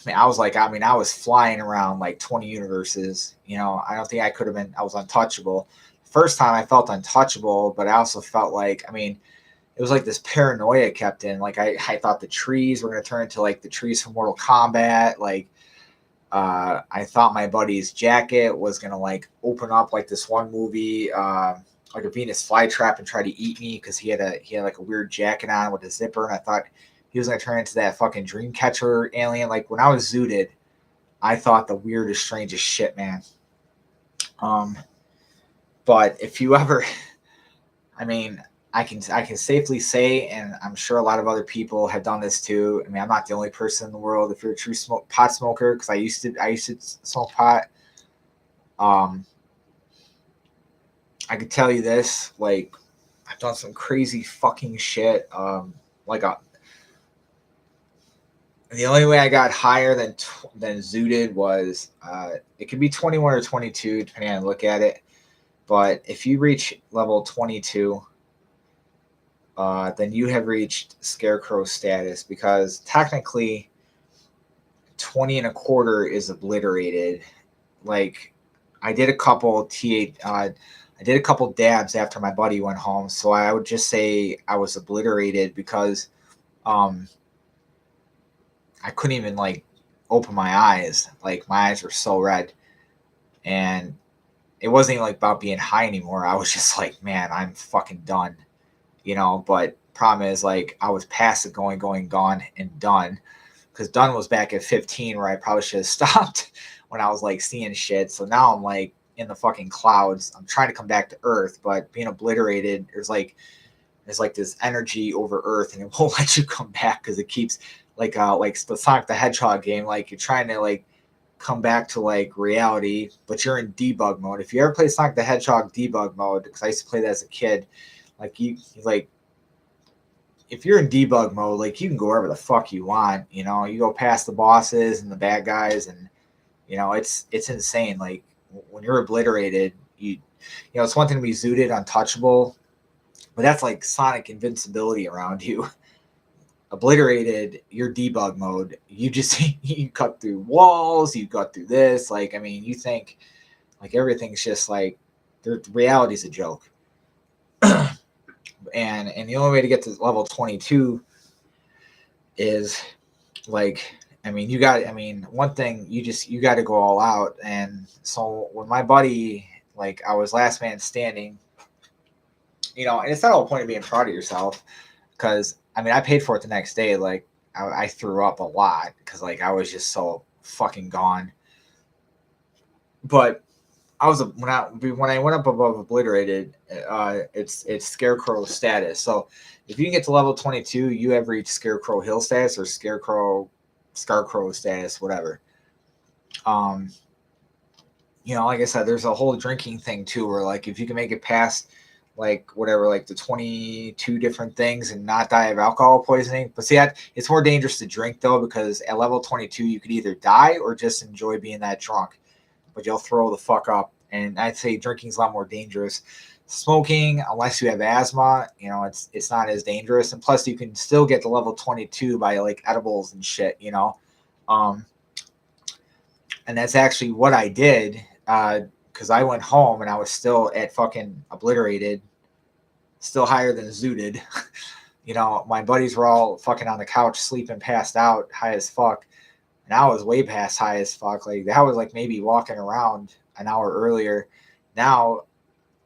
was flying around like 20 universes. I don't think I was untouchable. First time I felt untouchable, but I also felt like, it was like this paranoia kept in. Like I thought the trees were going to turn into like the trees from Mortal Kombat. Like I thought my buddy's jacket was going to like open up like this one movie, like a Venus flytrap and try to eat me because he had like a weird jacket on with a zipper. And I thought he was going to turn into that fucking dream catcher alien. Like when I was zooted, I thought the weirdest, strangest shit, man. But if you ever, I can safely say, and I'm sure a lot of other people have done this too. I'm not the only person in the world. If you're a true pot smoker, because I used to smoke pot. I could tell you this, like I've done some crazy fucking shit. The only way I got higher than zooted was it could be 21 or 22, depending on how you look at it. But if you reach level 22, then you have reached Scarecrow status, because technically 20 and a quarter is obliterated. Like I did a couple dabs after my buddy went home, so I would just say I was obliterated because I couldn't even like open my eyes. Like my eyes were so red, and it wasn't even like about being high anymore. I was just like, man, I'm fucking done. But problem is, like, I was past it, gone, and done. Because done was back at 15, where I probably should have stopped when I was, like, seeing shit. So now I'm, like, in the fucking clouds. I'm trying to come back to Earth, but being obliterated, there's this energy over Earth, and it won't let you come back because it keeps, like the Sonic the Hedgehog game, like, you're trying to, like, come back to, like, reality, but you're in debug mode. If you ever play Sonic the Hedgehog debug mode, because I used to play that as a kid, like if you're in debug mode, like you can go wherever the fuck you want. You go past the bosses and the bad guys, and it's insane. Like when you're obliterated, it's one thing to be zooted, untouchable, but that's like Sonic invincibility around you. Obliterated, you're debug mode. You cut through walls, you cut through this. Like you think like everything's just like the reality's a joke. And the only way to get to level 22 is like, I mean, one thing you got to go all out. And so when my buddy, like, I was last man standing, and it's not all point of being proud of yourself, because I mean, I paid for it the next day. Like, I threw up a lot because like I was just so fucking gone. But I was when I went up above obliterated, it's Scarecrow status. So if you can get to level 22, you have reached Scarecrow Hill status or Scarecrow status, whatever. Like I said, there's a whole drinking thing too, where like if you can make it past like whatever, like the 22 different things and not die of alcohol poisoning. But see, it's more dangerous to drink though, because at level 22 you could either die or just enjoy being that drunk, but you'll throw the fuck up. And I'd say drinking's a lot more dangerous. Smoking, unless you have asthma, it's not as dangerous. And plus, you can still get to level 22 by like edibles and shit, and that's actually what I did, because I went home and I was still at fucking obliterated, still higher than zooted. My buddies were all fucking on the couch sleeping, passed out, high as fuck. And I was way past high as fuck. Like, that was like maybe walking around an hour earlier. Now,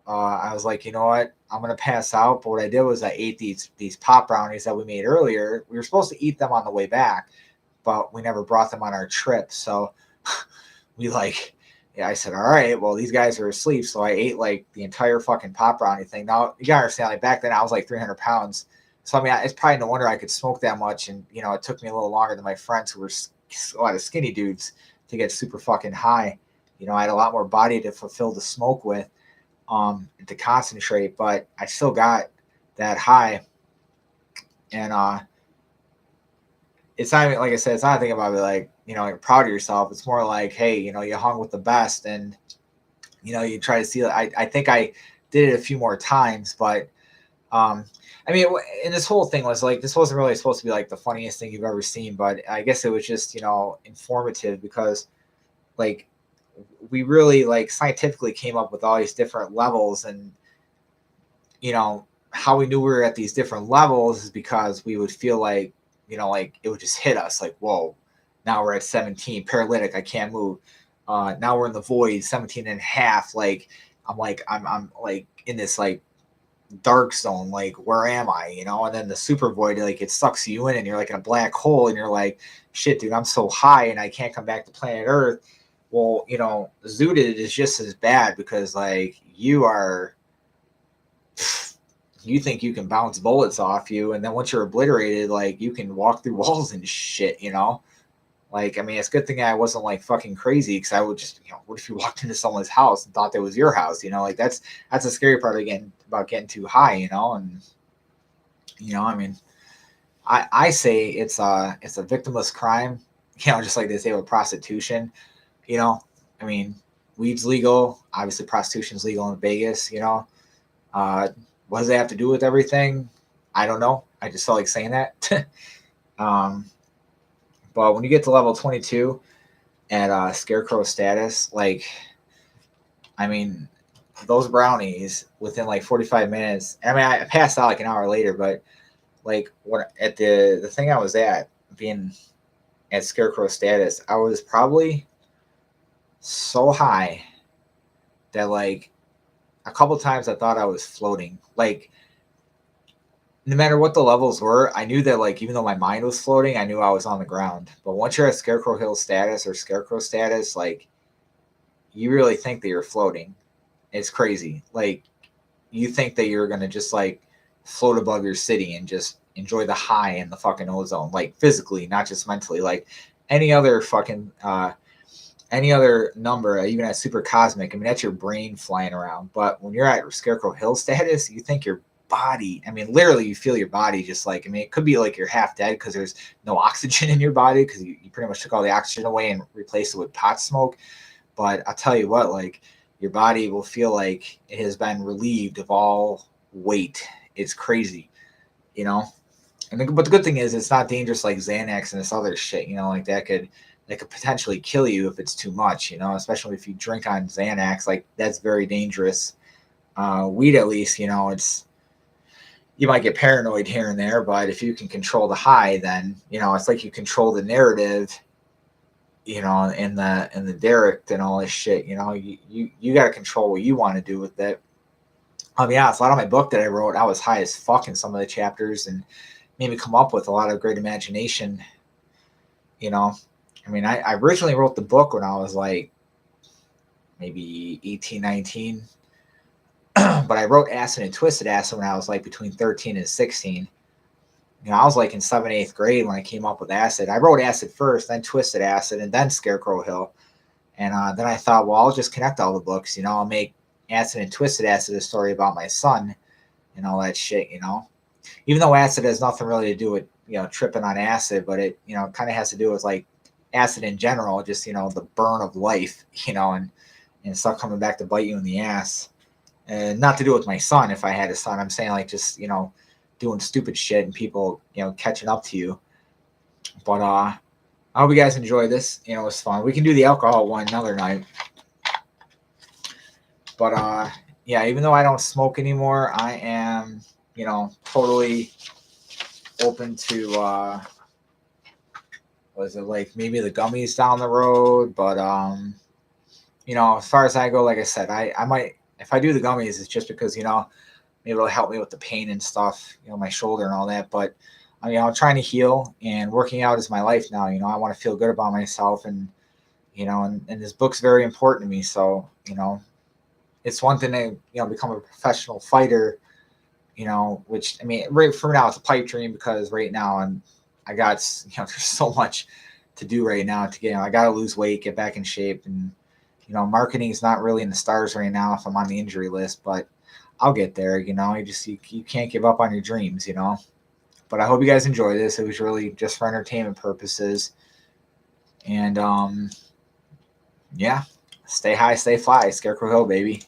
I was like, you know what? I'm going to pass out. But what I did was I ate these pop brownies that we made earlier. We were supposed to eat them on the way back, but we never brought them on our trip. So I said, all right, well, these guys are asleep. So I ate like the entire fucking pop brownie thing. Now, you got to understand, like back then I was like 300 pounds. So, I mean, it's probably no wonder I could smoke that much. And, it took me a little longer than my friends who were a lot of skinny dudes to get super fucking high. I had a lot more body to fulfill the smoke with, to concentrate, but I still got that high. And it's not even, like I said, it's not a thing about it like, you're proud of yourself. It's more like, hey, you hung with the best, and you try to see. I think I did it a few more times, but I mean, and this whole thing was like, this wasn't really supposed to be like the funniest thing you've ever seen, but I guess it was just, informative, because like we really like scientifically came up with all these different levels. And, how we knew we were at these different levels is because we would feel like, like it would just hit us like, whoa, now we're at 17, paralytic, I can't move. Now we're in the void, 17 and a half. Like, I'm like in this like dark zone, like where am I, and then the super void, like it sucks you in and you're like in a black hole and you're like, shit, dude, I'm so high and I can't come back to planet Earth. Well, zooted is just as bad, because like you think you can bounce bullets off you, and then once you're obliterated, like you can walk through walls and shit, Like, I mean, it's a good thing I wasn't like fucking crazy, because I would just, what if you walked into someone's house and thought that was your house? Like that's a scary part about getting too high, and I mean, I say it's a victimless crime, just like they say with prostitution. I mean, weed's legal, obviously prostitution's legal in Vegas. What does it have to do with everything? I don't know. I just felt like saying that. But when you get to level 22 at Scarecrow status, like, I mean, those brownies within like 45 minutes. I mean, I passed out like an hour later, but like when at the thing I was at, being at Scarecrow status, I was probably so high that like a couple times I thought I was floating. Like, no matter what the levels were, I knew that like even though my mind was floating, I knew I was on the ground. But once you're at Scarecrow Hill status or Scarecrow status, like you really think that you're floating. It's crazy. Like you think that you're gonna just like float above your city and just enjoy the high in the fucking ozone, like physically, not just mentally. Like any other fucking any other number, even at super cosmic, I mean that's your brain flying around. But when you're at Scarecrow Hill status, you think your body, I mean literally you feel your body just like, I mean it could be like you're half dead because there's no oxygen in your body, because you pretty much took all the oxygen away and replaced it with pot smoke. But I'll tell you what, like your body will feel like it has been relieved of all weight. It's crazy, but the good thing is it's not dangerous like Xanax and this other shit, like that could potentially kill you if it's too much, especially if you drink on Xanax. Like that's very dangerous. Weed, at least, you might get paranoid here and there, but if you can control the high, then, you know, it's like you control the narrative, you know, in the Derek and all this shit. You know, you got to control what you want to do with it. I'll be honest, a lot of my book that I wrote, I was high as fuck in some of the chapters and made me come up with a lot of great imagination. You know, I mean, I originally wrote the book when I was like maybe 18, 19. But I wrote Acid and Twisted Acid when I was like between 13 and 16. You know, I was like in 7th, 8th grade when I came up with Acid. I wrote Acid first, then Twisted Acid, and then Scarecrow Hill. And then I thought, well, I'll just connect all the books. You know, I'll make Acid and Twisted Acid a story about my son and all that shit, you know. Even though acid has nothing really to do with, you know, tripping on acid, but it, you know, kind of has to do with like acid in general, just, you know, the burn of life, you know, and stuff coming back to bite you in the ass. And not to do with my son. If I had a son, I'm saying like just, you know, doing stupid shit and people, you know, catching up to you. But I hope you guys enjoy this. You know, it was fun. We can do the alcohol one another night. But yeah, even though I don't smoke anymore, I am, you know, totally open to was it like maybe the gummies down the road. But you know, as far as I go, like I said, I might, if I do the gummies, it's just because, you know, maybe it'll help me with the pain and stuff, you know, my shoulder and all that. But I mean, I'm trying to heal, and working out is my life now. You know, I want to feel good about myself, and you know, and this book's very important to me. So, you know, it's one thing to, you know, become a professional fighter, you know, which, I mean, right for now it's a pipe dream because right now I got, you know, there's so much to do right now to get, you know, I got to lose weight, get back in shape. And, you know, marketing is not really in the stars right now if I'm on the injury list, but I'll get there. You know, you can't give up on your dreams, you know. But I hope you guys enjoy this. It was really just for entertainment purposes. And yeah, stay high, stay fly, Scarecrow Hill, baby.